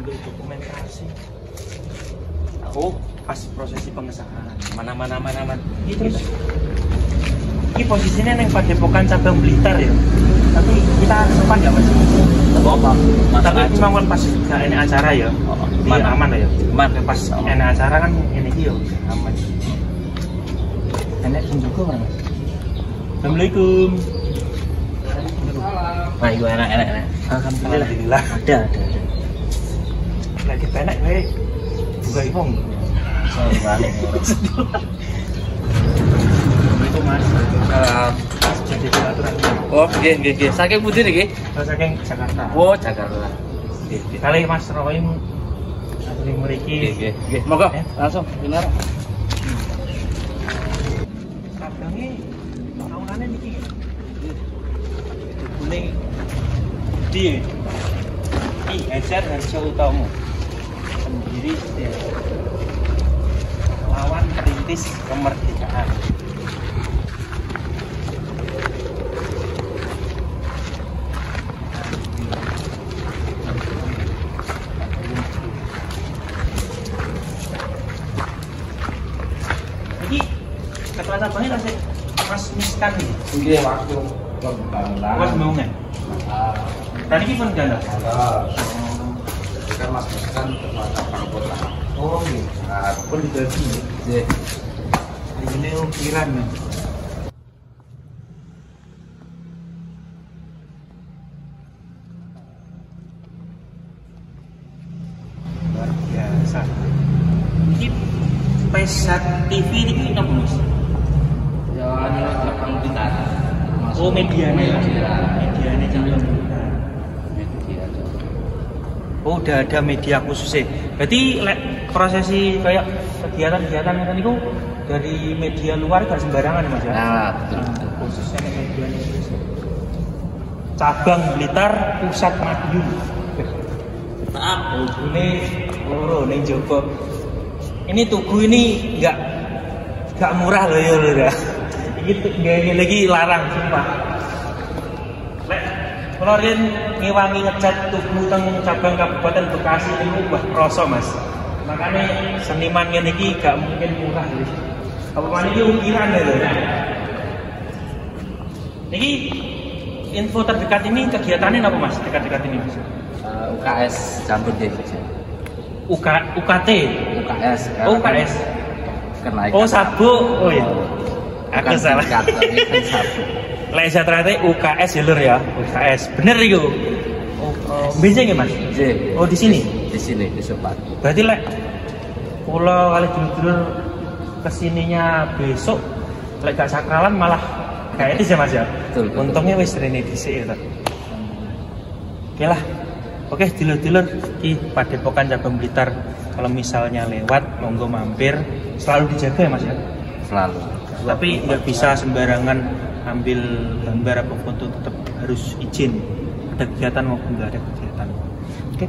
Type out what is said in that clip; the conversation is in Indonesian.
untuk dokumentasi. Oh, pas prosesi pengesahan. Mana. Ini terus. Ini posisinya yang Padepokan cabang Blitar ya. Tapi kita sempat nggak mas? Apa? Tapi memang pas nggak ini acara ya. Iya aman lah ya. Aman. Pas ini acara kan ini yo aman. Enak juga mas. Assalamualaikum. Nah, itu enak. Alhamdulillah. Ada. Lagi penek gue. Buka ipong. Balik. Itu mas. Jadi silaturahmi. Oh, nggih. Saking pundi niki? Saking Jakarta. Oh, Jakarta. Nggih. Kali Mas Rohim asli mriki. Nggih. Monggo, langsung bener. Kabange taunane niki. Kuning di Ejar Harjo Utomo pendiri lawan perintis kemerdekaan. Jadi ketua cabangnya kasih Mas Miskan nih. Nggih, waktu pembangunan. Mas mau nggak? Tadi ini pun ganda. Kan Mas kan ketua cabang kota. Oh iya. Pun dibagi. Nggih. Ini ukiran nih. Luar biasa. Ini Pesat TV ini apa mas? Ya, ini cabang Blitar. Oh medianya ya. Medianya cabang Blitar. Media. Oh udah ada media khususnya. Berarti prosesi kayak kegiatan-kegiatan yang itu dari media luar gak sembarangan mas ya? Nah, betul. Khususnya media Indonesia. Cabang Blitar Pusat Madiun. Ini Joko. Ini tugu ini nggak murah loh ya. Ini lagi larang sumpah. Kalau kalian ngewangi ngecat tugu teng cabang Kabupaten Bekasi ini wah kroso mas. Makanya seniman ini gak mungkin murah loh. Apa mana ini ukiran loh. Ini info terdekat ini kegiatannya apa mas? Dekat-dekat ini mas? UKS campur desa. UKT. UKS. Oh, UKS. Kenaikan. Oh sabu. Oh iya. Aku salah. Sabu. Lek ternyata UKS ya lur ya. UKS. Bener itu. Oh, bisa nggak mas? J. Oh di sini. Di sini di Sobat. Berarti lek pulau kali dulur kesininya besok lek gak sakralan malah kayak itu sih mas ya. Betul. Untungnya wis rene dhisik ya. Oke lah. Oke, dulur-dulur di Padepokan Cabang Blitar kalau misalnya lewat monggo mampir, selalu dijaga ya mas ya? Selalu. Tapi nggak bisa sembarangan ambil gambar atau foto, tetap harus izin ada kegiatan maupun nggak ada kegiatan. Oke.